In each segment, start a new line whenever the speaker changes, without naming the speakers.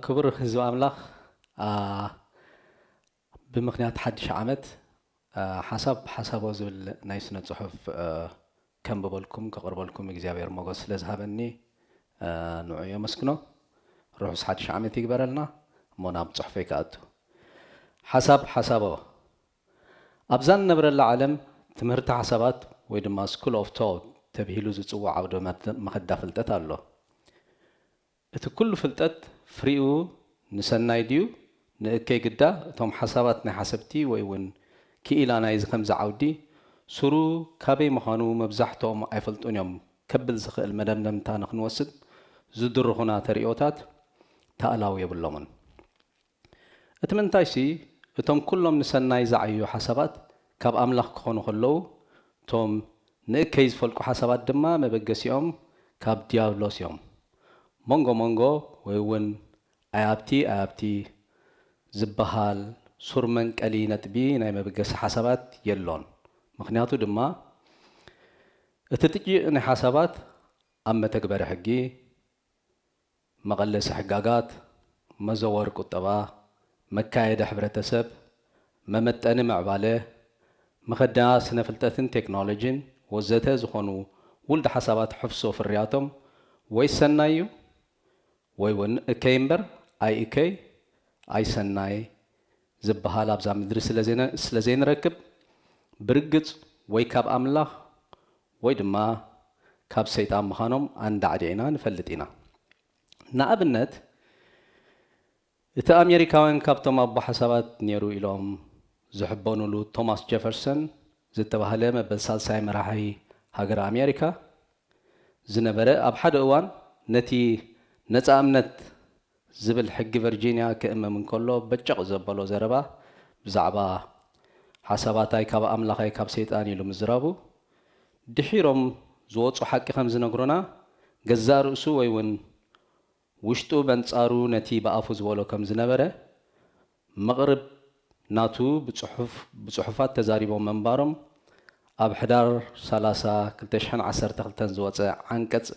ክቡር ህዝቢ ኣምላኽ ብምኽንያት ሓድሽ ዓመት ሓሳቦ ዝብል ናይ ስነ ጽሑፍ ከንብበልኩም ከቕርበልኩም እግዚኣብሔር ሞገስ ስለ ዝሃበኒ ንዑ የመስክኖ ርሑስ ሓድሽ ዓመት ይግበረልና እሞ ናብ ጽሑፈይ ከኣቱ ሓሳቦ ኣብዛ ንነብረላ ዓለም ትምህርቲ ሓሳባት ወይ ድማ ስኩል ኦፍ ቶት ተባሂሉ ዝጽዋዕ ዓውደ መኸዳ ፍልጠት ኣሎ እቲ ኩሉ ፍልጠት ፍሪኡ ንሰናይ ድዩ ንእከይ ግዳ እቶም ሓሳባት ናይ ሓሰብቲ ወይ እውን ክኢላ ናይ ከምዚ ዓውዲ ስሩ ካበይ ምዃኑ መብዛሕትኦም ኣይፈልጡን እዮም ከብል ዝኽእል መደምደምታ ንክንወስድ ዝድርኹና ተሪኦታት ተኣላው የብሎምን እቲ ምንታይሲ እቶም ኩሎም ንሰናይ ዝዓዩ ሓሳባት ካብ ኣምላኽ ክኾኑ ከለዉ እቶም ንእከይ ዝፈልቁ ሓሳባት ድማ መበገሲኦም ካብ ዲያብሎስ እዮም መንጎ ወይ እውን ኣያብቲ ዝበሃል ሱር መንቀሊ ነጥቢ ናይ መበገሲ ሓሳባት የሎን ምክንያቱ ድማ እቲ ጥቂእ ናይ ሓሳባት ኣብ መተግበሪ ሕጊ መቐለሲ ሕጋጋት መዘወር ቁጠባ መካየደ ሕብረተሰብ መመጠኒ ምዕባለ መኸዳ ስነ ፍልጠትን ቴክኖሎጂን ወዘተ ዝኾኑ ውልድ ሓሳባት ሕፍሶ ፍርያቶም ወይ ሰናይ እዩ ወይ እውን እከይ እምበር ኣይ እከይ ኣይ ሰናይ ዝበሃል ኣብዛ ምድሪ ስለ ዘይንረክብ ብርግፅ ወይ ካብ ኣምላኽ ወይ ድማ ካብ ሰይጣን ምዃኖም ኣንዳዕዲዕና ንፈልጥ ኢና ንኣብነት እቲ ኣሜሪካውያን ካብቶም ኣቦ ሓሳባት ነይሩ ኢሎም ዝሕበኑሉ ቶማስ ጀፈርሰን ዝተባህለ መበል ሳልሳይ መራሒ ሃገር ኣሜሪካ ዝነበረ ኣብ ሓደ እዋን ነቲ ነፃ እምነት ዝብል ሕጊ ቨርጂንያ ክእመም እንከሎ በጨቕ ዘበሎ ዘረባ ብዛዕባ ሓሳባታይ ካብ ኣምላኻይ ካብ ሰይጣን ኢሉ ምዝራቡ ድሒሮም ዝወፁ ሓቂ ከም ዝነግሩና ገዛ ርእሱ ወይ እውን ውሽጡ በንጻሩ ነቲ ብኣፉ ዝበሎ ከም ዝነበረ መቕርብ ናቱ ብጽሑፋት ተዛሪቦም መንባሮም ኣብ ሕዳር 30 2012 ዝወፀ ዓንቀጽ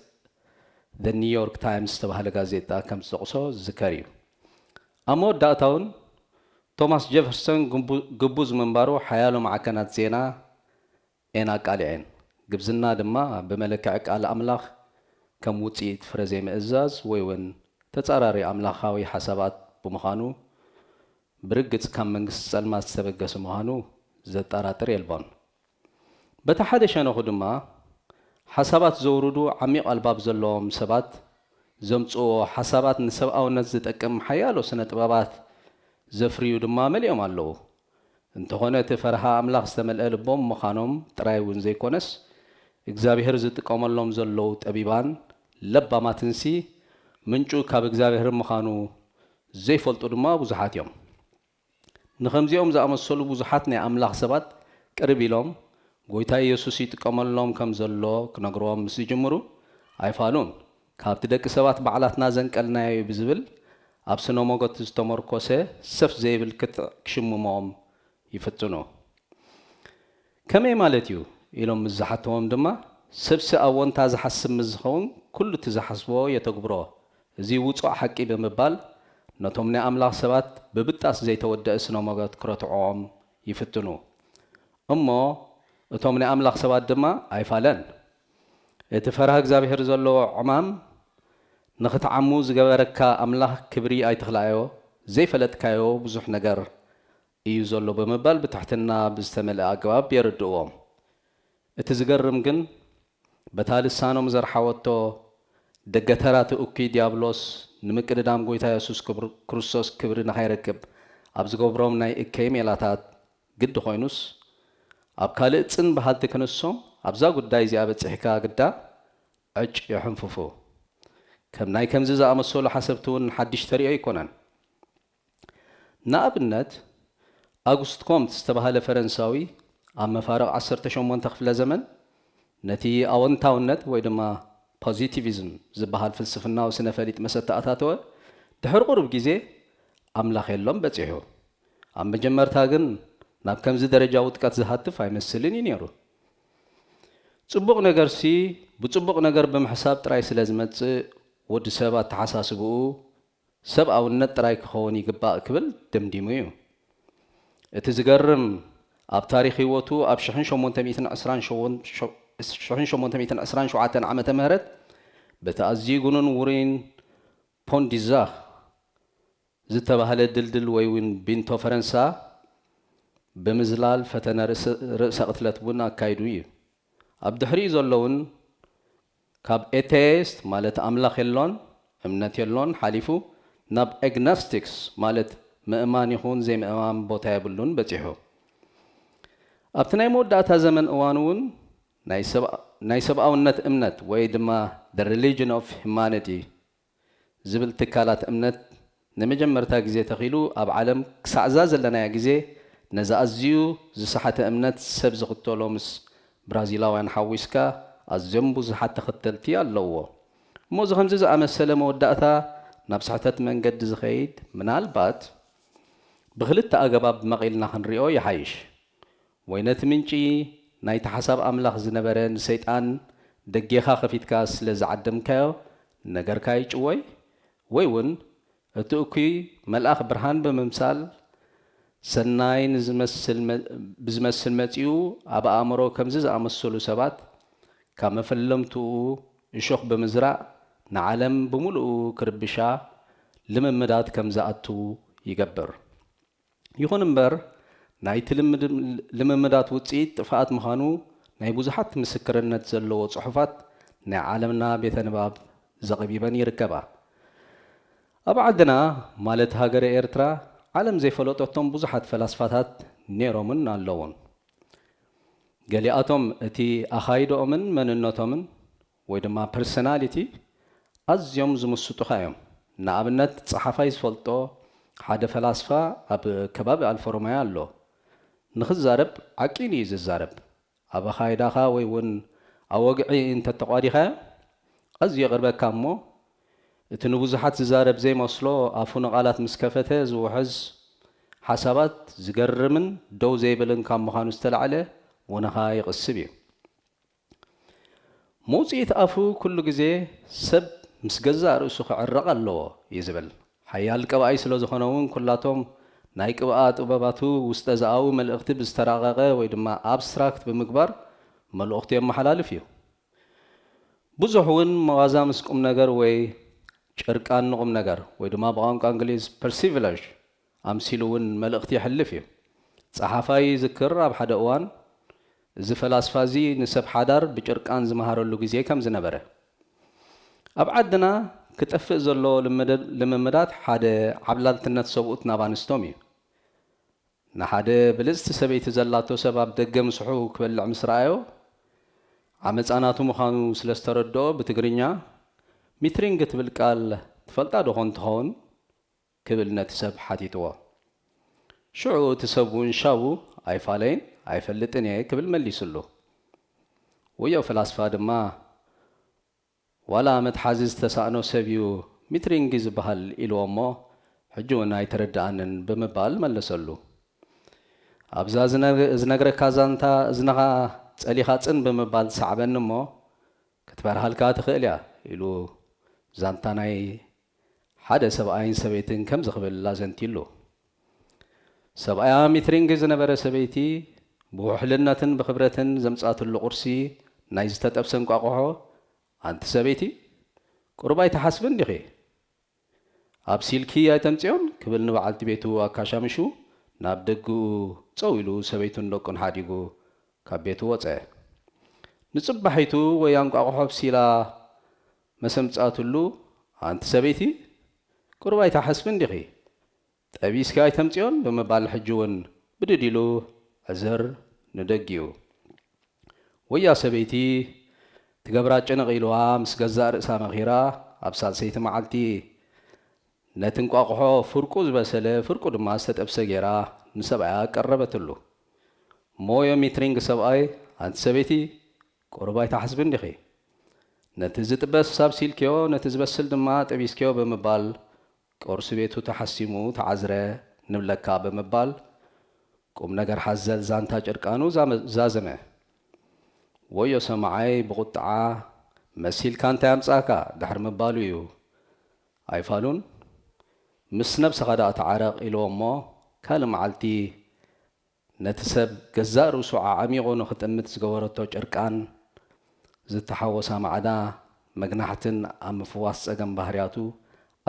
The New York Times ዝተባህለ ጋዜጣ ከም ዝጠቕሶ ዝከር እዩ ኣብ መወዳእታውን ቶማስ ጀፈርሰን ግቡዝ መንባሩ ሓያሎ ማዕከናት ዜና ኤን ኣቃሊዐን ግብዝና ድማ ብመለክዕ ቃል ኣምላኽ ከም ውፅኢት ፍረ ዘይምእዛዝ ወይ እውን ተጻራሪ ኣምላኻዊ ሓሳባት ብምዃኑ ብርግጽ ካብ መንግስቲ ጸልማት ዝተበገሰ ምዃኑ ዘጠራጥር የልቦን በቲ ሓደ ሸነኹ ድማ ሓሳባት ዘውርዱ ዓሚቕ ኣልባብ ዘለዎም ሰባት ዘምጽዎ ሓሳባት ንሰብኣውነት ዝጠቅም ሓያሎ ስነ ጥበባት ዘፍርዩ ድማ መሊኦም ኣለዉ እንተኾነ እቲ ፈርሃ ኣምላኽ ዝተመልአ ልቦም ምዃኖም ጥራይ እውን ዘይኮነስ እግዚኣብሔር ዝጥቀመሎም ዘለዉ ጠቢባን ለባማትንሲ ምንጩ ካብ እግዚኣብሔር ምዃኑ ዘይፈልጡ ድማ ብዙሓት እዮም ንኸምዚኦም ዝኣመሰሉ ብዙሓት ናይ ኣምላኽ ሰባት ቅርብ ኢሎም ጎይታ ኢየሱስ ይጥቀመሎም ከም ዘሎ ክነግሮም ምስ ይጅምሩ ኣይፋሉን ካብቲ ደቂ ሰባት በዓላትና ዘንቀልናዮ ብዝብል ኣብ ስነ ሞገት ዝተመርኮሰ ሰፍ ዘይብል ክትዕ ክሽምሞም ይፍትኑ ከመይ ማለት እዩ ኢሎም ምዝሓተዎም ድማ ሰብሲ ኣብ ወንታ ዝሓስብ ምዝኸውን ኩሉ እቲ ዝሓስቦ የተግብሮ እዚ ውፁእ ሓቂ ብምባል ነቶም ናይ ኣምላኽ ሰባት ብብጣስ ዘይተወደአ ስነ ሞገት ክረትዖም ይፍትኑ እሞ እቶም ናይ ኣምላኽ ሰባት ድማ ኣይፋለን እቲ ፈርሃ እግዚኣብሔር ዘለዎ ዕማም ንኽትዓሙ ዝገበረካ ኣምላኽ ክብሪ ኣይትኽልኣዮ ዘይፈለጥካዮ ብዙሕ ነገር እዩ ዘሎ ብምባል ብትሕትና ብዝተመልአ ኣገባብ የርድእዎም እቲ ዝገርም ግን በታ ልሳኖም ዘርሓወቶ ደገተራት እኩይ ዲያብሎስ ንምቅድዳም ጎይታ ኢየሱስ ክርስቶስ ክብሪ ንኸይረክብ ኣብ ዝገብሮም ናይ እከይ ሜላታት ግዲ ኮይኑስ ኣብ ካልእ ፅን ባህልቲ ክንሶም ኣብዛ ጉዳይ እዚኣ በፂሕካ ግዳ ዕጭ የሕንፍፉ ከም ናይ ከምዚ ዝኣመሰሉ ሓሰብቲ እውን ሓድሽ ተሪኦ ይኮነን ንኣብነት ኣጉስት ኮምት ዝተባህለ ፈረንሳዊ ኣብ መፋርቕ 18 ክፍለ ዘመን ነቲ ኣወንታውነት ወይ ድማ ፖዚቲቪዝም ዝበሃል ፍልስፍናዊ ስነ ፈሊጥ መሰተኣታተወ ድሕሪ ቁሩብ ግዜ ኣምላኽ የሎም በፂሑ ኣብ መጀመርታ ግን ናብ ከምዚ ደረጃ ውጥቀት ዝሃትፍ ኣይመስልን እዩ ነይሩ ጽቡቕ ነገርሲ ብጽቡቕ ነገር ብምሕሳብ ጥራይ ስለ ዝመጽእ ወዲ ሰብ ኣተሓሳስብኡ ሰብኣውነት ጥራይ ክኸውን ይግባእ ክብል ደምዲሙ እዩ። እቲ ዝገርም ኣብ ታሪክ ህይወቱ ኣብ 1827 ዓመተ ምህረት በቲ ኣዝዩ ጉኑን ውሩይን ፖንዲዛህ ዝተባህለ ድልድል ወይ እውን ቢንቶ ፈረንሳ ብምዝላል ፈተነ ርእሰ ቅትለት እውን ኣካይዱ እዩ። ኣብ ድሕሪኡ ዘለውን ካብ ኤቴይስት ማለት ኣምላኽ የሎን እምነት የሎን ሓሊፉ ናብ ኤግኖስቲክስ ማለት ምእማን ይኹን ዘይምእማን ቦታ የብሉን በፂሑ። ኣብቲ ናይ መወዳእታ ዘመን እዋን እውን ናይ ሰብኣውነት እምነት ወይ ድማ the religion of humanity ዝብል ትካላት እምነት ንመጀመርታ ግዜ ተኺሉ ኣብ ዓለም ክሳዕዛ ዘለናያ ግዜ ነዚ ኣዝዩ ዝሰሓተ እምነት ሰብ ዝኽተሎ ምስ ብራዚላውያን ሓዊስካ ኣዝዮም ብዙሓት ተኸተልቲ ኣለዎ እሞ እዚ ከምዚ ዝኣመሰለ መወዳእታ ናብ ስሕተት መንገዲ ዝኸይድ ምናልባት ብክልተ ኣገባብ መቒልና ክንሪኦ ይሓይሽ። ወይ ነቲ ምንጪ ናይቲ ሓሳብ ኣምላኽ ዝነበረ ንሰይጣን ደጌኻ ከፊትካ ስለ ዝዓደምካዮ ነገርካ ይጭወይ ወይ እውን እቲ እኩይ መልኣኽ ብርሃን ብምምሳል ሰናይ ብዝመስል መፂኡ ኣብ ኣእምሮ ከምዚ ዝኣመሰሉ ሰባት ካብ መፈለምትኡ እሾኽ ብምዝራእ ንዓለም ብምሉኡ ክርብሻ ልምምዳት ከም ዝኣቱ ይገብር። ይኹን እምበር ናይቲ ልምምዳት ውፅኢት ጥፍኣት ምዃኑ ናይ ብዙሓት ምስክርነት ዘለዎ ጽሑፋት ናይ ዓለምና ቤተ ንባብ ዘቐቢበን ይርከባ። ኣብ ዓድና ማለት ሃገረ ኤርትራ ዓለም ዘይፈለጦቶም ብዙሓት ፈላስፋታት ነይሮምን ኣለውን። ገሊኣቶም እቲ ኣኻይዶኦምን መንነቶምን ወይ ድማ ፐርሶናሊቲ ኣዝዮም ዝምስጡኻ እዮም። ንኣብነት ፀሓፋይ ዝፈልጦ ሓደ ፈላስፋ ኣብ ከባቢ ኣልፎሮማያ ኣሎ። ንኽዛረብ ዓቂሉ እዩ ዝዛረብ። ኣብ ኣኻይዳኻ ወይ እውን ኣብ ወግዒ እንተተቋዲኻዮ ኣዝዩ የቕርበካ እሞ እቲ ንብዙሓት ዝዛረብ ዘይመስሎ ኣፉ ንቓላት ምስ ከፈተ ዝውሕዝ ሓሳባት ዝገርምን ደው ዘይብልን ካብ ምዃኑ ዝተላዕለ ወነኻ ይቕስብ እዩ። መውፅኢት ኣፉ ኩሉ ግዜ ሰብ ምስ ገዛእ ርእሱ ክዕረቕ ኣለዎ እዩ ዝብል። ሓያል ቀባኣይ ስለ ዝኾነ እውን ኩላቶም ናይ ቅብኣ ጥበባቱ ውስጠ ዝኣዊ መልእኽቲ ብዝተራቐቐ ወይ ድማ ኣብስትራክት ብምግባር መልእኽቲ የመሓላልፍ እዩ። ብዙሕ እውን መዋዛ ምስ ቁም ነገር ወይ ጨርቃን ንቁም ነገር ወይ ድማ ብቋንቋ እንግሊዝ ፐርሲቪለጅ ኣምሲሉ እውን መልእኽቲ ይሕልፍ እዩ። ፀሓፋይ ዝክር ኣብ ሓደ እዋን እዚ ፈላስፋ እዚ ንሰብ ሓዳር ብጭርቃን ዝመሃረሉ ግዜ ከም ዝነበረ። ኣብ ዓድና ክጠፍእ ዘሎ ልምምዳት ሓደ ዓብላልትነት ሰብኡት ናብ ኣንስቶም እዩ። ንሓደ ብልፅቲ ሰበይቲ ዘላቶ ሰብ ኣብ ደገ ምስሑ ክበልዕ ምስ ረኣዮ ዓመፃናቱ ምዃኑ ስለ ዝተረድኦ ብትግርኛ ሚትሪንግ ትብል ቃል ትፈልጣ ዶ ትኸውን ክብል ነቲ ሰብ ሓቲትዎ። ሽዑ እቲ ሰብ እውን ሻቡ ኣይፋለይን ኣይፈልጥን እየ ክብል መሊሱሉ። ወዮ ፈላስፋ ድማ ዋላ መትሓዚ ዝተሳእኖ ሰብ እዩ ሚትሪንግ ዝበሃል ኢልዎ እሞ ሕጂ እውን ኣይተረዳእንን ብምባል መለሰሉ። ኣብዛ ዝነግረካ ዛንታ እዝነኻ ፀሊኻ ፅን ብምባል ትሰዕበኒ እሞ ክትበርሃልካ ትኽእል እያ ኢሉ ዛንታ ናይ ሓደ ሰብኣይን ሰበይትን ከም ዝኽብል ኣዘንቲሉ። ሰብኣያ ሚትሪንግ ዝነበረ ሰበይቲ ብውሕልነትን ብክብረትን ዘምፃትሉ ቁርሲ ናይ ዝተጠብሰ እንቋቑሖ ኣንቲ ሰበይቲ ቁርባይ ተሓስብን ዲኺ ኣብ ሲልኪ ኣይተምፅዮን ክብል ንበዓልቲ ቤቱ ኣካሻምሹ ናብ ደጉኡ ፀው ኢሉ ሰበይቱን ደቁን ሓዲጉ ካብ ቤቱ ወፀ። ንፅባሒቱ ወይ እንቋቑሖ ብሲላ መሰምፃትሉ ኣንቲ ሰበይቲ ቁርባይ ተሓስብን ዲኺ ጠቢስኪ ኣይተምፅዮን ብምባል ሕጂ እውን ብድድ ኢሉ ዕዝር ንደጊኡ። ወያ ሰበይቲ ትገብራ ጭንቕ ኢልዋ ምስ ገዛእ ርእሳ መኺራ ኣብ ሳልሰይቲ መዓልቲ ነቲ እንቋቑሖ ፍርቁ ዝበሰለ ፍርቁ ድማ ዝተጠብሰ ጌራ ንሰብኣያ ቀረበትሉ። ሞዮ ሚትሪንግ ሰብኣይ ኣንቲ ሰበይቲ ቁርባይ ተሓስብን ዲኺ ነቲ ዝጥበስ ኣብሲልክዮ ነቲ ዝበስል ድማ ጠቢስክዮ ብምባል ቁርሲ ቤቱ ተሓሲሙ ተዓዝረ ንብለካ ብምባል ቁም ነገር ሓዘል ዛንታ ጭርቃኑ ዛዘመ። ወዮ ሰማዓይ ብቁጥዓ መሲልካ እንታይ ኣምፃእካ ድሕሪ ምባሉ እዩ ኣይፋሉን ምስ ነብስኻ ዳ ተዓረቕ ኢልዎ እሞ ካልእ መዓልቲ ነቲ ሰብ ገዛእ ርእሱ ዓሚቑ ንኽጥምት ዝገበረቶ ጨርቃን ዝተሓወሳ ማዕዳ መግናሕትን ኣብ ምፍዋስ ፀገም ባህርያቱ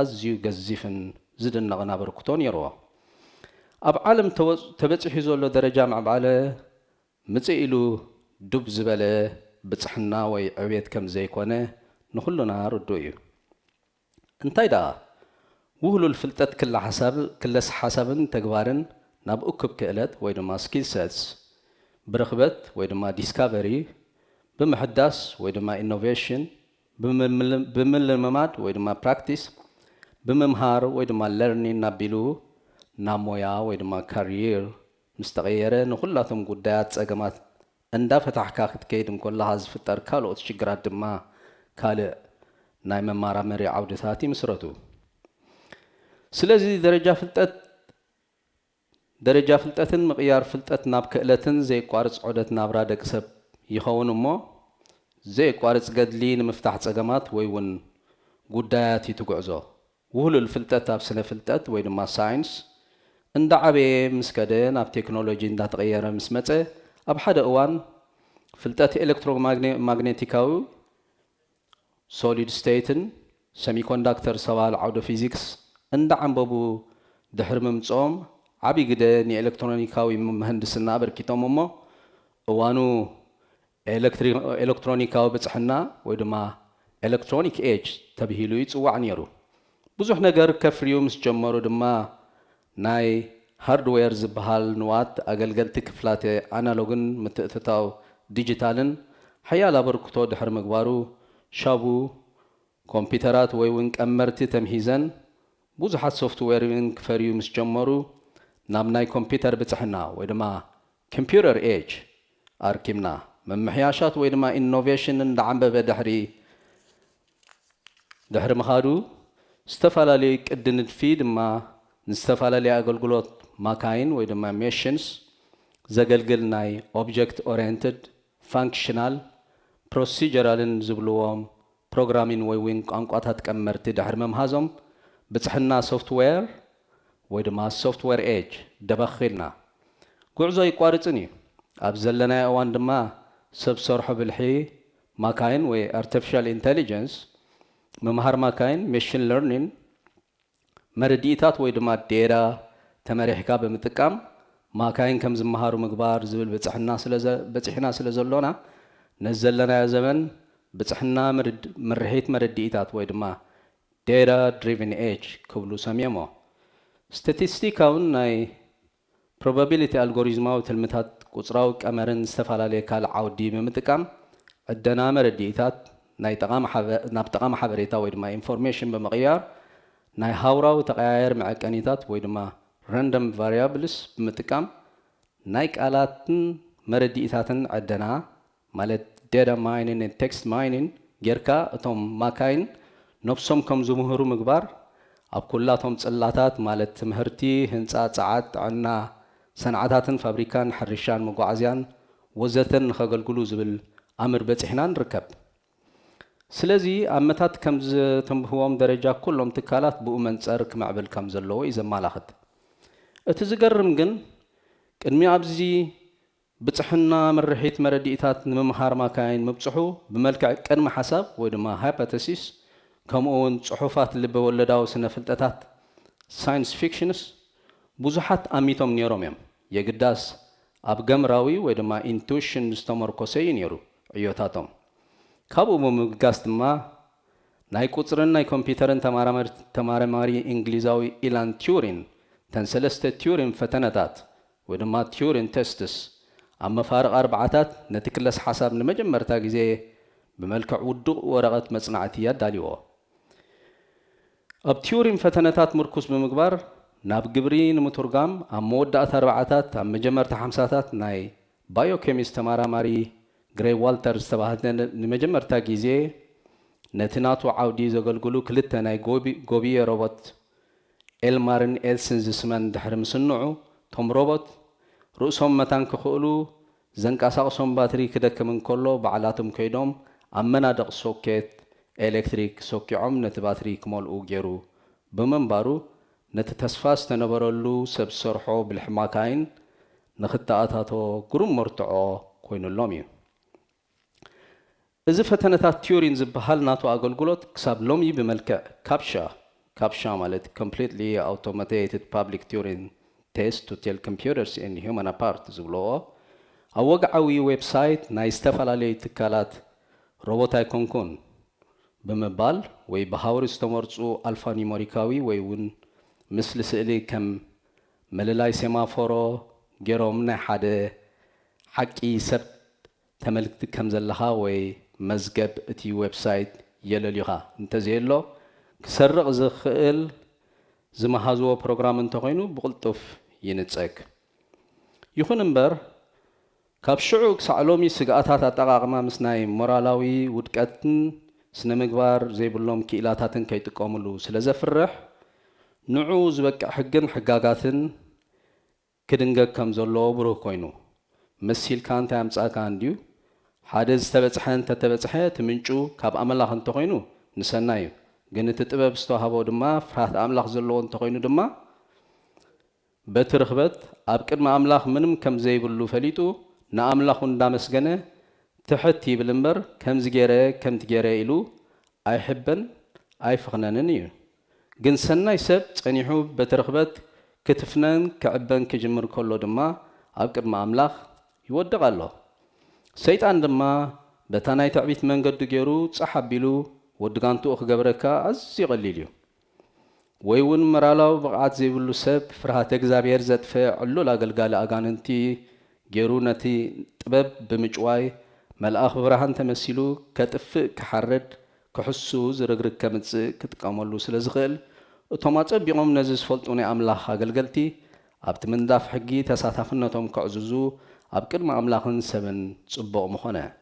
ኣዝዩ ገዚፍን ዝድነቕን ኣበርክቶ ነይርዎ። ኣብ ዓለም ተበፂሑ ዘሎ ደረጃ ምዕባለ ምፅእ ኢሉ ዱብ ዝበለ ብፅሕና ወይ ዕብየት ከም ዘይኮነ ንኹሉና ርዱእ እዩ። እንታይ ደኣ ውህሉል ፍልጠት ክለስ ሓሳብን ተግባርን ናብ እኩብ ክእለት ወይ ድማ ስኪል ሴትስ ብርኽበት ወይ ድማ ዲስካቨሪ ብምሕዳስ ወይ ድማ ኢኖቬሽን ብምልምማድ ወይ ድማ ፕራክቲስ ብምምሃር ወይ ድማ ለርኒንግ ናቢሉ ናብ ሞያ ወይ ድማ ካሪየር ምስ ተቐየረ ንኹላቶም ጉዳያት ፀገማት እንዳፈታሕካ ክትከይድ እንከለኻ ዝፍጠር ካልኦት ሽግራት ድማ ካልእ ናይ መማራመሪ ዓውድታት ይምስረቱ። ስለዚ ደረጃ ፍልጠትን ምቕያር ፍልጠት ናብ ክእለትን ዘይቋርፅ ዑደት ናብራ ደቂ ሰብ ይኸውን እሞ ዘይቋርፅ ገድሊ ንምፍታሕ ፀገማት ወይ እውን ጉዳያት ይትጉዕዞ። ውህሉል ፍልጠት ኣብ ስነ ፍልጠት ወይ ድማ ሳይንስ እንዳዓበየ ምስ ከደ ናብ ቴክኖሎጂ እንዳተቐየረ ምስ መፀ ኣብ ሓደ እዋን ፍልጠት ኤሌክትሮማግኔቲካዊ ሶሊድ ስቴትን ሰሚኮንዳክተር ዝተባሃለ ዓውደ ፊዚክስ እንዳዓንበቡ ድሕሪ ምምፅኦም ዓብይ ግደ ንኤሌክትሮኒካዊ ምህንድስና ኣበርኪቶም እሞ እዋኑ ኤሌክትሮኒካዊ ብፅሕና ወይ ድማ ኤሌክትሮኒክ ኤጅ ተባሂሉ ይፅዋዕ ነይሩ። ብዙሕ ነገር ከፍርዩ ምስ ጀመሩ ድማ ናይ ሃርድዌር ዝበሃል ንዋት ኣገልገልቲ ክፍላተ ኣናሎግን ምትእትታው ዲጂታልን ሓያል ኣበርክቶ ድሕሪ ምግባሩ ሻቡ ኮምፒተራት ወይ እውን ቀመርቲ ተምሂዘን ብዙሓት ሶፍትዌርን ክፈርዩ ምስ ጀመሩ ናብ ናይ ኮምፒተር ብፅሕና ወይ ድማ ኮምፒውተር ኤጅ ኣርኪብና መምሕያሻት ወይ ድማ ኢኖቬሽን እንዳዓንበበ ድሕሪ ምኻዱ ዝተፈላለዩ ቅዲ ንድፊ ድማ ንዝተፈላለዩ ኣገልግሎት ማካይን ወይ ድማ ሜሽንስ ዘገልግል ናይ ኦብጀክት ኦሪየንትድ ፋንክሽናል ፕሮሲጀራልን ዝብልዎም ፕሮግራሚን ወይ እውን ቋንቋታት ቀመርቲ ድሕሪ መምሃዞም ብፅሕና ሶፍትዌር ወይ ድማ ሶፍትዌር ኤጅ ደበኺልና ጉዕዞ ይቋርፅን እዩ። ኣብ ዘለናይ እዋን ድማ ሰብ ሰርሖ ብልሒ ማካይን ወይ ኣርቲፊሻል ኢንተሊጀንስ ምምሃር ማካይን ሜሽን ለርኒንግ መረዲኢታት ወይ ድማ ዴራ ተመሪሕካ ብምጥቃም ማካይን ከም ዝመሃሩ ምግባር ዝብል በፂሕና ስለ ዘሎና ነዚ ዘለናዮ ዘመን ብፅሕና ምርሒት መረዲኢታት ወይ ድማ ዴታ ድሪቭን ኤጅ ክብሉ ሰሚሞ ስታቲስቲካውን ናይ ፕሮባቢሊቲ ኣልጎሪዝማዊ ትልምታት ቁፅራዊ ቀመርን ዝተፈላለየ ካልእ ዓውዲ ብምጥቃም ዕደና መረዲኢታት ናብ ጠቓሚ ሓበሬታ ወይ ድማ ኢንፎርሜሽን ብምቕያር ናይ ሃውራዊ ተቐያየር መዐቀኒታት ወይ ድማ ራንደም ቫሪያብልስ ብምጥቃም ናይ ቃላትን መረዲኢታትን ዕደና ማለት ዴታ ማይኒንግ ቴክስት ማይኒንግ ጌርካ እቶም ማካይን ነፍሶም ከም ዝምህሩ ምግባር ኣብ ኩላቶም ፅላታት ማለት ትምህርቲ ህንፃ ፀዓት ጥዕና ሰንዓታትን ፋብሪካን ሕርሻን መጓዓዝያን ወዘተን ንኸገልግሉ ዝብል ኣምር በፂሕና ንርከብ። ስለዚ ኣመታት ከም ዝተንብህዎም ደረጃ ኩሎም ትካላት ብኡ መንፀር ክምዕብል ከም ዘለዎ እዩ ዘመላኽት። እቲ ዝገርም ግን ቅድሚ ኣብዚ ብፅሕና ምርሒት መረዲኢታት ንምምሃር ማካይን ምብፅሑ ብመልክዕ ቅድሚ ሓሳብ ወይ ድማ ሃይፖተሲስ ከምኡ እውን ፅሑፋት ልበ ወለዳዊ ስነ ፍልጠታት ሳይንስ ፊክሽንስ ብዙሓት ኣሚቶም ነይሮም እዮም። የግዳስ ኣብ ገምራዊ ወይ ድማ ኢንቱሽን ዝተመርኮሰ እዩ ነይሩ ዕዮታቶም። ካብኡ ብምብጋስ ድማ ናይ ቁፅርን ናይ ኮምፒተርን ተመራማሪ እንግሊዛዊ ኢላን ቲዩሪን ተን ሰለስተ ቲዩሪን ፈተነታት ወይ ድማ ቲዩሪን ቴስትስ ኣብ መፋርቕ ኣርባዓታት ነቲ ክለስ ሓሳብ ንመጀመርታ ግዜ ብመልክዕ ውዱቕ ወረቐት መፅናዕቲ ኣዳልይዎ። ኣብ ቲዩሪን ፈተነታት ምርኩስ ብምግባር ናብ ግብሪ ንምትርጓም ኣብ መወዳእታ ኣርባዓታት ኣብ መጀመርታ ሓምሳታት ናይ ባዮኬሚስት ተመራማሪ ግሬ ዋልተር ዝተባህለ ንመጀመርታ ግዜ ነቲ ናቱ ዓውዲ ዘገልግሉ ክልተ ናይ ጎብየ ሮቦት ኤልማርን ኤልስን ዝስመን ድሕሪ ምስንዑ ቶም ሮቦት ርእሶም መታን ክኽእሉ ዘንቀሳቕሶም ባትሪ ክደክም እንከሎ ባዕላቶም ከይዶም ኣብ መናድቕ ሶኬት ኤሌክትሪክ ሶኪዖም ነቲ ባትሪ ክመልኡ ገይሩ ብምንባሩ نتتسفاس تنبرلو سب سرحو بالحماكاين نختاتاتو قرم مرتعو كوين اللومي إذا فتنتات تيورين زبهال ناتو أقولقلوت كساب لومي بملكة كابشا مالت completely automated public Turing test to tell computers in human apart زبلوه أوقعوي ويب سايت نايستفال علي تكالات روبوتاي كونكون بمبال وي بهاور استمرصو ألفا نيموريكاوي وي ون مثل سئلي كم مللاي سيمافورو جيروم نحاده حقي سب تملكت كم زلها وي مزجب اتي ويب سايت يلليها انت زيلو كسرق زخيل زمهازو بروجرام انتقينو بقلطف ينصق يخون امبر ካብ ሽዑ ክሳዕ ሎሚ ስግኣታት ኣጠቓቕማ ምስ ናይ ሞራላዊ ውድቀትን ስነ ምግባር ዘይብሎም ክኢላታትን ከይጥቀሙሉ ስለ ዘፍርሕ ንዑ ዝበቅዕ ሕግን ሕጋጋትን ክድንገግ ከም ዘለዎ ብሩህ ኮይኑ መሲልካ እንታይ ኣምፃእካ እንድዩ ሓደ ዝተበፅሐ እንተተበፅሐ እቲ ምንጩ ካብ ኣምላኽ እንተኮይኑ ንሰና እዩ ግን እቲ ጥበብ ዝተዋህቦ ድማ ፍርሃት ኣምላኽ ዘለዎ እንተኮይኑ ድማ በቲ ርኽበት ኣብ ቅድሚ ኣምላኽ ምንም ከም ዘይብሉ ፈሊጡ نأملاخ ندامسجنة تحتي بالمبر كم تجرى إلو أي حبن أي فخنانيو جن سنة يسب تنيحو بترغبت كتفنان كعبن كجمر كله دما أبكر مع أملاخ يودع الله سيد عندما بتناي تعبيت من قد جرو صحبيلو ودقانتو أخ جبركا عزي غليليو ويون مرالاو بقعد زي بلو سب فرهاتك زابير زد في علو لاقل قال أغاننتي جيرو نتي طبب بمجواي ملأخ برهان تمثيلو كتفق كحرد كحسو زرغرك كمتص كتقاملو سلازخل اوتوماتيك بيقوم نزز فلطوني املاح اغلغلتي ابت من داف حقي تساتافنتهم كعززو ابقد ما املاحن سبن صبق مخونه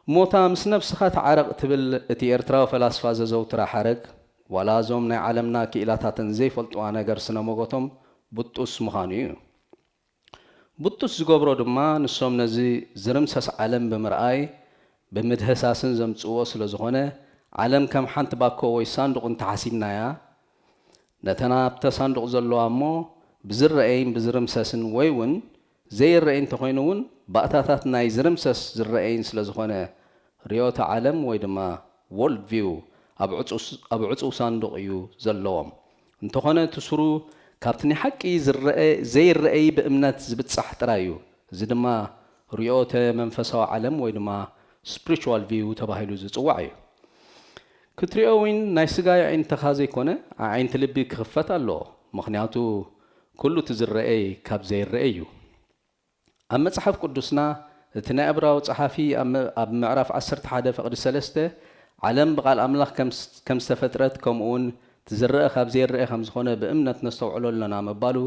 موتا مس نفسها تعرق تبل اتي ارتراو فلاسفه زوترا حرق ولا زوم ناي عالمنا كيلاتاتن زي فلطوا نغر سنموغتهم بطوس مخانيو بطوس زغبرو دما نسوم نزي زرمسس عالم بمرآي بمدهساسن زمصو سلازخونه عالم كم حنت باكو وي صندوق تحسيبنايا نتنا بتصندوق زلو امو بزرئين بزرمسسن ويون زي الرئين تخوينون باطاتات ناي زرمسس زرئين سلازخونه ريوت عالم وي دما وورلد فيو ابعصو صندوق يو زلوم انتخونه تسرو كابتني حقي زي الرأي بأمنات زبتصح ترايو زدما ريوت منفسو عالم ويدما spiritual view تباهيلو زصواعي كتريوين نايسغاي عين تخازي كونه عين تلبي كخفت الله مخنياتو كله تزرئي كاب زي الرأيو اما صحف قدسنا تنا ابراو صحافي اب معرف 10 حدا فقد سلسته عالم بقال املاح كم استفترت كمون تزرق خاب زي الرئي خمس خونه بأمنة نستوعلو لنا مبالو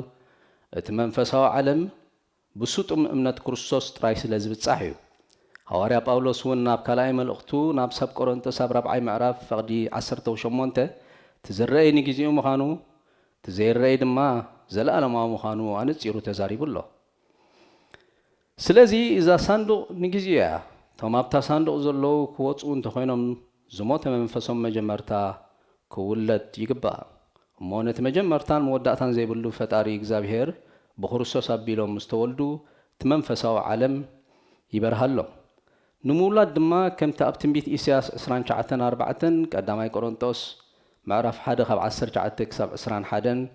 اتمنفساو عالم بسوطم أمنة كريستوس ترايس لازبت صحيو حواريا باولوس ون ناب كلاي ملأختو ناب سب كورنثوس سب ربعي معرف فقدي 18 تزرقي نيجيزيو مخانو تزرقي دما زلالما مخانو انصيرو تزاريبلو سلازي اذا صندوق نيجيزيا تمابتا صندوق زلو كوصو انت خوينم زموت منفسهم مجمرتا كولت يقبا مونت مجمرتان مودعتان زي بلو فتاري اغزابير بخرسوس ابيلو مستولدو تمنفساو عالم يبرهالو نمولات دما كم تابتن بيت إسياس 24 قداماي قرنطوس معرف حدا خب 10 جعتك سب 21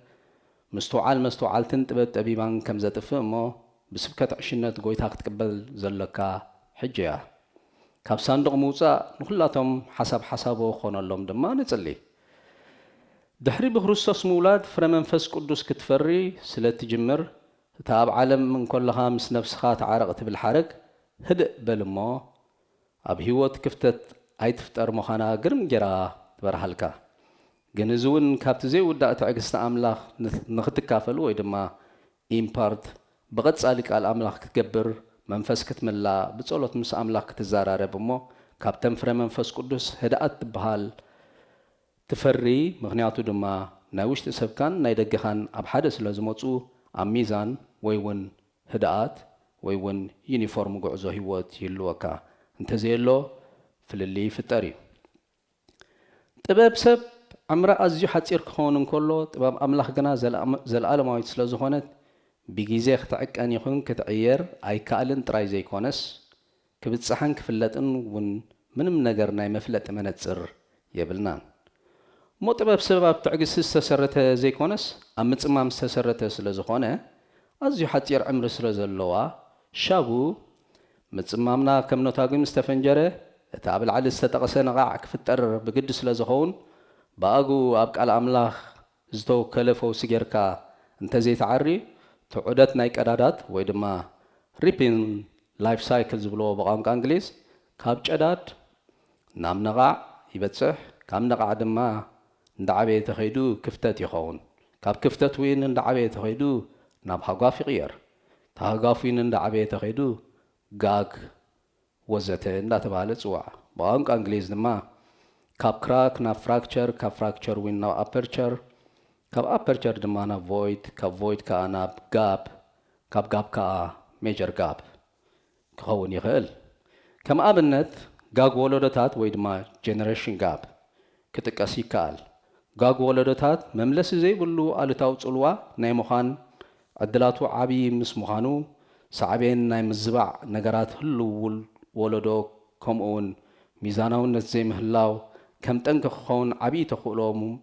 مستوعالتن تبت أبيبان كم زتفهمو بسبكة عشنة قويتها تقبل زلكا حجيا كاب صندوق موسى نخلاتهم حسابو خون اللهم دما نصلي دحري بخريستوس مولاد فرمنفس قدوس كتفري سلت جمر تاب عالم من كلها مس نفسها تعرقت بالحرق هدئ بلمو اب هيوت كفتت اي تفتر مخانا قرم جرا تبرحلكا جنزون كابت زي ودأت عقست املاخ نختكافلو وي دما امبارت بغد سالك على املاخ تكبر منفس كتملا بصلوت مس املاخ تزارارب مو كابتن فرمنفس قدوس هدأت بحال تفري مغنياتو دما ناوشت سبكان نايدقخان اب حدث لازموصو ام ميزان ويون هدأت ويون يونيفورم غعزو هيوت يلوكا انت زيلو فللي فتاري طباب سب عمر أزيو حتصير كخون كله طبعا أملاخ جنا زل ما يتسلو زخونت بيجيزي ختعك أن يكون كتغير أي كائن تراي زي كونس كبتصحن كفلتن ون من نجرنا مفلت من تصر يبلنا مو طبعا بسبب تعجز استسرته زي كونس أمت ما مستسرته سلزخونه أزيو حتصير عمر سلزلوا شابو متصممنا كم نتاقي مستفنجره تابع العدد استتقسنا قاع كفتر بقد سلزخون باقو أبقى الأملاخ زتو كلفو سجركا انت زي تعري تعودت نايك أدادات ويدما ريبين لايف سايكلز بلو بقام كانجليز كاب جداد نام نقع يبتصح كام نقع دما ندعبي تخيدو كفتت يخون كاب كفتت وين ندعبي تخيدو ناب حقافي غير تحقافي ندعبي تخيدو غاق وزته ندا تبالت سوا بقام كانجليز نما كاب كراك نا فراكتشر كاب فراكتشر وين نا أبرتشر كاب أبرتشر دمانا فويد كاب فويد كأنا جاب كاب جاب كا ميجر جاب كهون يخل كم أبنت جاق ولدتات ويد ما جنريشن جاب كتكاسي كال جاق ولدتات مملس زي بلو على تاوت ألوا نايمخان عدلاتو عبي مسمخانو صعبين نايم الزبع نجارات هلو ولدو كم أون ميزانو نزي مهلاو كم تنكخون عبي تخولهم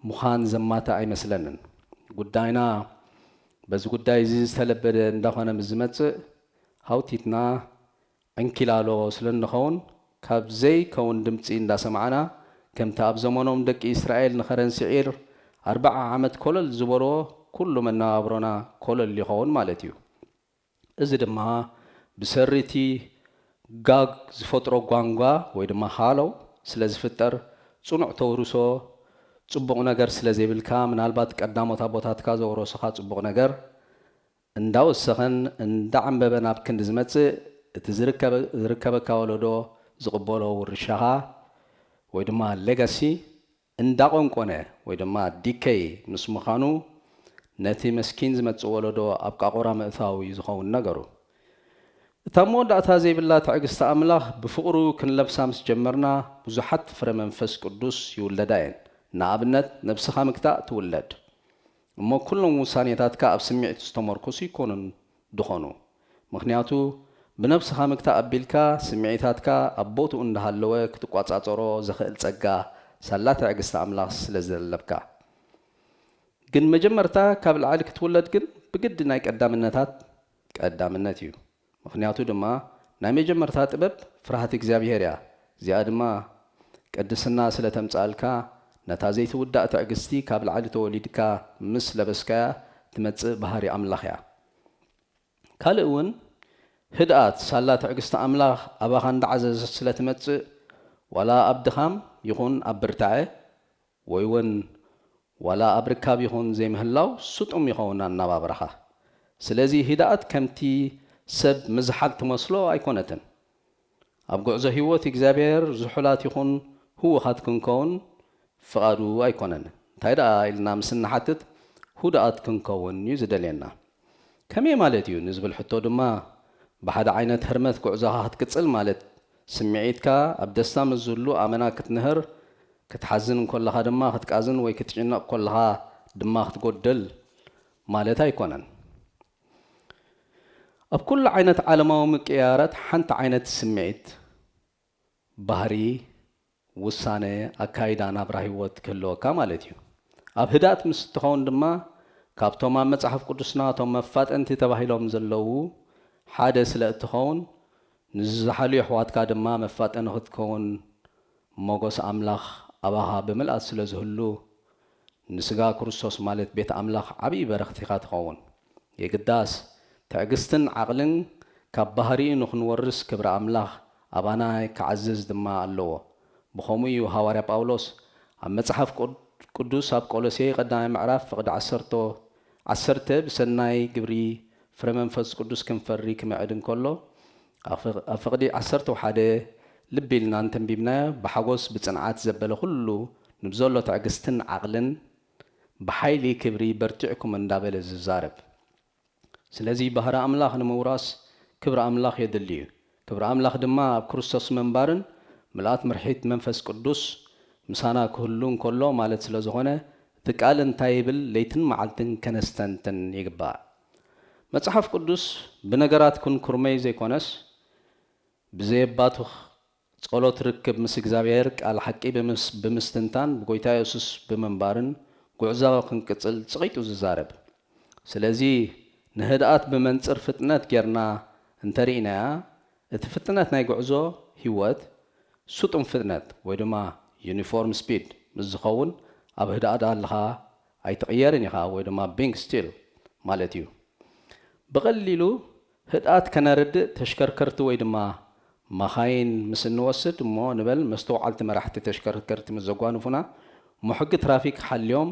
مخان زماتا أي مثلاً قداينا بس قداي زيز تلبد ندخونا مزمت هاو تيتنا انكلالو سلن نخون كاب زي كون دمتين دا سمعنا كم تاب زمانهم دك إسرائيل نخرن سعير 4 عامت كل الزبرو كل من نابرنا كل اللي خون مالتيو إذا دمها بسرتي غاق زفترو غوانغوا ويدما حالو ስለዝፍጠር ጽኑዕ ተወርሶ ጽቡቕ ነገር ስለዘይብልካ ምናልባት ቀዳሞት ኣቦታትካ ዘወረሱኻ ጽቡቕ ነገር እንዳወሰኸን እንዳዓንበበን ኣብ ክንዲ ዝመጽእ እቲ ዝርከበካ ወለዶ ዝቕበሎ ውርሻኻ ወይ ድማ ሌጋሲ እንዳቆንቆነ ወይ ድማ ዲኬይ ምስ ምዃኑ ነቲ መስኪን ዝመጽእ ወለዶ ኣብ ቃቆራ ምእታዊ ዝኸውን ነገሩ تامو داتا زي بالله تعجز تأمله بفقره كن لبسامس جمرنا بزحت فر منفس قدوس يولدين نابنت نفسها مكتا تولد ما كل موسانيتات كأب سمعت استمركوس يكونن دخانو مخنياتو بنفسها مكتا أبيلكا سمعتات كأبوت عندها اللوك تقاط أطرو زخل تسجع سلا تعجز تأمله سلزل لبكا جن مجمرتا قبل عالك تولد جن بجد نايك قدام النتات قدام النتيو مخنياتو دما نامي جمرتا طبب فرحت እግዚአብሔር ያ ዚያ ድማ ቅድስና ስለተምጻልካ ነታ ዘይትውዳእ ትዕግስቲ ካብ ላዕሊ ተወሊድካ ምስ ለበስካያ ትመጽእ ባህሪ ኣምላኽ ያ ካልእ እውን ህድኣት ሳላ ትዕግስቲ ኣምላኽ ኣባኻ እንዳዓዘዘ ስለትመጽእ ዋላ ኣብ ድኻም ይኹን ኣብ ብርታዕ ወይ እውን ዋላ ኣብ ርካብ ይኹን ዘይምህላው ስጡም ይኸውን ኣናባብራኻ ስለዚ ህድኣት ከምቲ ሰብ مزحل تمسلو أيكونتن أبقى زهيوت إجزابير زحلات يكون هو خد كون فقادو أيكونن تايدا إلنا مسنا حتت هو دقات كون يزد لنا كم مالتيو نزبل حتى دما بحد عينة هرمت كعزها هتكتسل مالت سمعيتك أبدستا مزلو أمنا كتنهر كتحزن كلها دما هتكازن ويكتجنق كلها دما هتقدل مالت أيكونن أب كل عينة عالماو مكيارات حنت عينة سمعت بحري وسانة أكايدانا براهيوت كله كمالتيو أب هدات مستخون دما كابتو ما متصحف قدسنا تو مفات انت تباهيلهم زلو حادث لأتخون نزحلي حواتك دما مفات انه تكون موغوس أملاخ أباها بملأت سلزهلو نسقا كرسوس مالت بيت أملاخ عبي برختيقات خون يقداس تعجستن عقلن كبهري نخنورس كبر أملاخ أبانا كعزز دما اللو بخومي وهواري باولوس أما متصحف قدوس أب قولسي قدام معرف فقد عسرته بسناي قبري فرمان فز قدوس كم فري كما عدن كله أفقدي عسرته حدا لبي لنا انتم بيبنا بحقوس بتصنعات زبالة كله نبزولو تعجستن عقلن بحيلي كبري برتعكم من دابل الزارب سلازي بهر أملاخ نموراس كبر أملاخ يدليه كبر أملاخ دما كريستوس منبارن ملات مرحيت منفس قدوس ምሳና ክህሉን ከሎ ማለት ስለ ዝኾነ እቲ ቃል እንታይ ይብል ለይትን መዓልትን ከነስተንትን ይግባእ መጽሓፍ ቅዱስ ብነገራት ኩንኩርመይ ዘይኮነስ ብዘየባቱ ጸሎት ርክብ ምስ እግዚአብሔር ቃል ሓቂ ብምስትንታን ብጎይታ ኢየሱስ ብምንባርን ጉዕዞ ክንቅጽል ጽቂቱ ዝዛረብ ስለዚ ንህድኣት ብመንጽር ፍጥነት ጌርና እንተሪእናያ እቲ ፍጥነት ናይ ጉዕዞ ህይወት ሱጡም ፍጥነት ወይ ድማ ዩኒፎርም ስፒድ ምስ ዝኸውን ኣብ ህድኣት ኣለኻ ኣይትቕየርን ኢኻ ወይ ድማ ቢንግ ስቲል ማለት እዩ ብቐሊሉ ህድኣት ከነርድእ ተሽከርከርቲ ወይ ድማ መኻይን ምስ እንወስድ እሞ ንበል መስተውዓልቲ መራሕቲ ተሽከርከርቲ ምስ ዘጓንፉና ሙሕጊ ትራፊክ ሓልዮም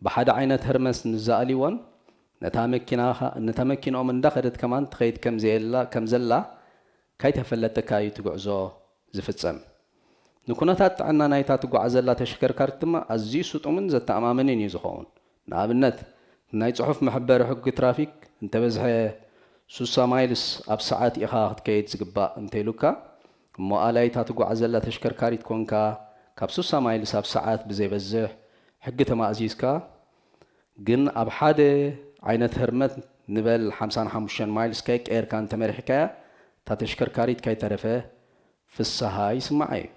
ብሓደ ዓይነት ህርመስ ንዝኣልይዎን ነታ መኪንኦም እንዳኸደት ከማን ትኸይድ ከም ዘላ ካይተፈለጠካ እዩ ትጉዕዞ ዝፍጸም ንኩነታት ጥዕና ናይታ ትጓዓዝ ዘላ ተሽከርካሪት ድማ ኣዝዩ ስጡምን ዘተኣማምንን እዩ ዝኸውን ንኣብነት ናይ ጽሑፍ መሕበሪ ሕጊ ትራፊክ እንተበዝሐ 60 ማይልስ ኣብ ሰዓት ኢኻ ክትከይድ ዝግባእ እንተይሉካ እሞ ኣላይታ ትጓዓዝ ዘላ ተሽከርካሪት ኮንካ ካብ 60 ማይልስ ኣብ ሰዓት ብዘይበዝሕ ሕጊ ተማእዚዝካ ግን ኣብ ሓደ ዓይነት ህርመት ንበል 55 ማይልስ ከይ ቀየርካ እንተመሪሕካያ እታ ተሽከርካሪት ካይተረፈ ፍስሓ ይስማዕ እዩ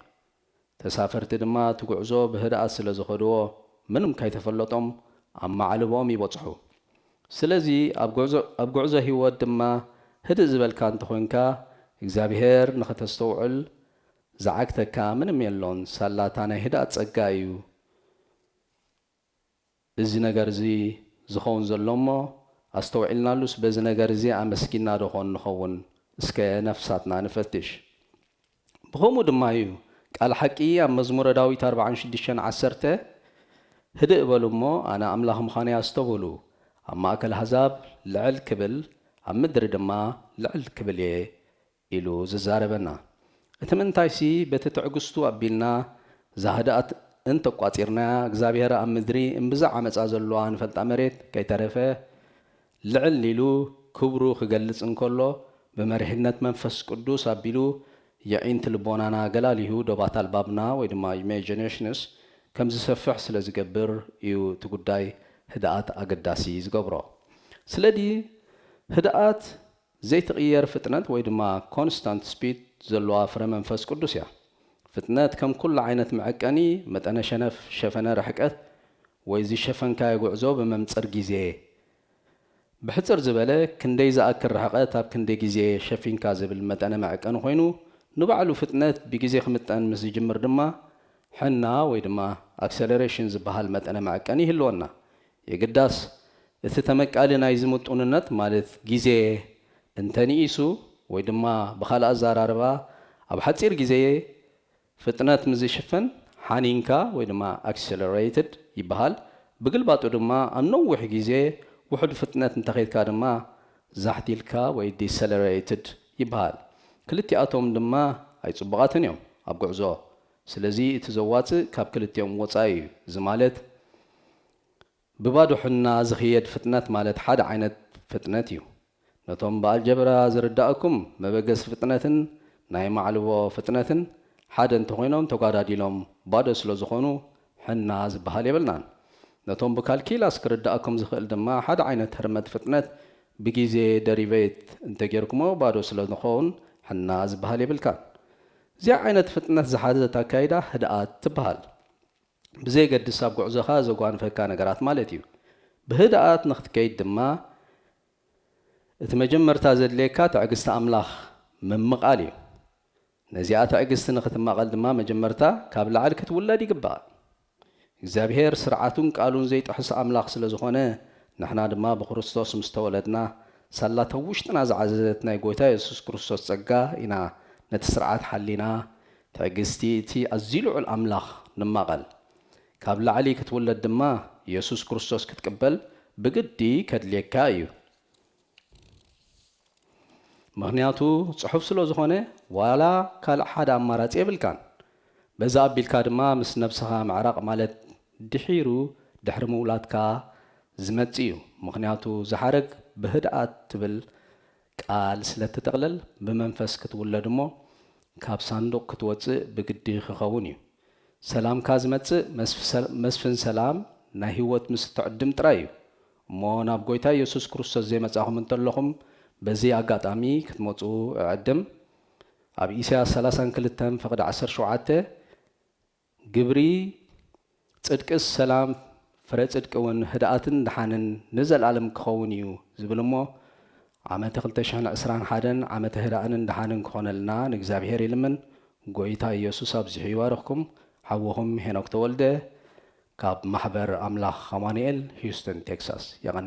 ተሳፈርቲ ድማ ትጉዕዞ ብህድኣት ስለ ዝኸድዎ ምንም ካይተፈለጦም ኣብ ማዕልቦም ይበጽሑ ስለዚ ኣብ ጉዕዞ ህይወት ድማ ህድእ ዝበልካ እንተኾንካ እግዚኣብሔር ንኸተስተውዕል ዝዓግተካ ምንም የሎን ሳላታ ናይ ህድኣት ጸጋ እዩ እዚ ነገር እዚ ዝኸውን ዘሎ እሞ ኣስተውዒልናሉስ በዚ ነገር እዚ ኣመስጊና ደኾን ንኸውን እስከ ነፍሳትና ንፈትሽ ብኸምኡ ድማ እዩ ቃል ሓቂ ኣብ መዝሙረ ዳዊት 46:10 ህድእ በሉ እሞ ኣነ ኣምላኽ ምዃነይ ኣስተውህሉ ኣብ ማእከል ኣሕዛብ ልዕል ክብል ኣብ ምድሪ ድማ ልዕል ክብል እየ ኢሉ ዝዛረበና እቲ ምንታይሲ በቲ ትዕግስቱ ኣቢልና እዛ ህድኣት እንተቋፂርናያ እግዚኣብሔር ኣብ ምድሪ እምብዛ ዓመፃ ዘለዋ ንፈልጣ መሬት ከይተረፈ ልዕል ኢሉ ክብሩ ክገልጽ እንከሎ ብመሪሕነት መንፈስ ቅዱስ ኣቢሉ የዒንቲ ልቦናና ገላሊሁ ዶባት ኣልባብና ወይ ድማ ኢማጂኔሽንስ ከም ዝሰፍሕ ስለ ዝገብር እዩ እቲ ጉዳይ ህድኣት ኣገዳሲ ዝገብሮ ስለዚ ህድኣት ዘይትቕየር ፍጥነት ወይ ድማ ኮንስታንት ስፒድ ዘለዋ ፍረ መንፈስ ቅዱስ እያ ፍጥነት ከም ኩሉ ዓይነት መዐቀኒ መጠነ ሸፈነ ርሕቀት ወይ ዝሸፈንካዮ ጉዕዞ ብመምፀር ግዜ ብሕፅር ዝበለ ክንደይ ዝኣክል ርሕቀት ኣብ ክንደይ ግዜ ሸፊንካ ዝብል መጠነ መዐቀኒ ኮይኑ ንባዕሉ ፍጥነት ብግዜ ክምጠን ምስ ዝጅምር ድማ ሕና ወይ ድማ ኣክሰለሬሽን ዝበሃል መጠነ መዐቀኒ ይህልወና የግዳስ እቲ ተመቃሊ ናይ ዝምጡንነት ማለት ግዜ እንተንኢሱ ወይ ድማ ብኻልእ ኣዘራርባ ኣብ ሓፂር ግዜ ፍጥነት ምዝሽፈን ሓኒንካ ወይ ድማ ኣክሰለሬትድ ይበሃል ብግልባጡ ድማ ኣብ ነዊሕ ግዜ ውሕድ ፍጥነት እንተኸይድካ ድማ ዛሕቲልካ ወይ ዲሰለሬትድ ይበሃል ክልቲኣቶም ድማ ኣይጽቡቓትን እዮም ኣብ ጉዕዞ ስለዚ እቲ ዘዋፅእ ካብ ክልቲኦም ወፃኢ እዩ እዚ ማለት ብባዶ ሕና ዝኽየድ ፍጥነት ማለት ሓደ ዓይነት ፍጥነት እዩ ነቶም ብኣልጀብራ ዝርዳእኩም መበገሲ ፍጥነትን ናይ ማዕልቦ ፍጥነትን ሓደ እንተኾይኖም ተጓዳዲሎም ባዶ ስለ ዝኾኑ ሕና ዝበሃል የብልናን ነቶም ብካልኪላስ ክርዳእኩም ዝኽእል ድማ ሓደ ዓይነት ህርመት ፍጥነት ብግዜ ደሪቬት እንተጌርኩሞ ባዶ ስለ ዝኸውን ሕና ዝበሃል የብልካን እዚኣ ዓይነት ፍጥነት ዝሓዘት ኣካይዳ ህድኣት ትበሃል ብዘይገድስ ኣብ ጉዕዞኻ ዘጓንፈካ ነገራት ማለት እዩ ብህድኣት ንኽትከይድ ድማ እቲ መጀመርታ ዘድልየካ ትዕግስቲ ኣምላኽ ምምቓል እዩ ነዚኣ ትዕግስቲ ንኽትማቐል ድማ መጀመርታ ካብ ላዕሊ ክትውለድ ይግባእ እግዚኣብሔር ስርዓቱን ቃሉን ዘይጥሕስ ኣምላኽ ስለ ዝኾነ ንሕና ድማ ብክርስቶስ ምስ ተወለድና ሳላተ ውሽጥና ዝዓዘዘት ናይ ጎይታ ኢየሱስ ክርስቶስ ጸጋ ኢና ነቲ ስርዓት ሓሊና ትዕግስቲ እቲ ኣዝዩ ልዑል ኣምላኽ ንማቐል ካብ ላዕሊ ክትውለድ ድማ ኢየሱስ ክርስቶስ ክትቅበል ብግዲ ከድልየካ እዩ ምክንያቱ ጽሑፍ ስለ ዝኾነ ዋላ ካልእ ሓደ ኣማራፂ የብልካን በዛ ኣቢልካ ድማ ምስ ነብስኻ ምዕራቕ ማለት ድሕሪ ምውላድካ ዝመጽእ እዩ ምክንያቱ ዝሓረግ ብህድኣት ትብል ቃል ስለ እትጠቕለል ብመንፈስ ክትውለድ እሞ ካብ ሳንዱቕ ክትወፅእ ብግዲ ክኸውን እዩ ሰላም ካዝመጽእ መስፍን ሰላም ናይ ህይወት ምስ ትዕድም ጥራይ እዩ እሞ ናብ ጎይታ ኢየሱስ ክርስቶስ ዘይመጻኹም እንተለኹም በዚ ኣጋጣሚ ክትመጹ ዕድም ኣብ ኢሳያስ 32 ፍቕዲ 17 ግብሪ ጽድቅስ ሰላም ፍረ ጽድቂ እውን ህድኣትን ድሓንን ንዘለዓለም ክኸውን እዩ ዝብል እሞ ዓመተ 2021 ዓመተ ህድኣንን ድሓንን ክኾነልና ንእግዚኣብሔር ይልምን ጎይታ ኢየሱስ ኣብዚሑ ይባርኽኩም حوهم هناك تولده كاب محبر أملاخ خمانيل هيوستن تكساس يعني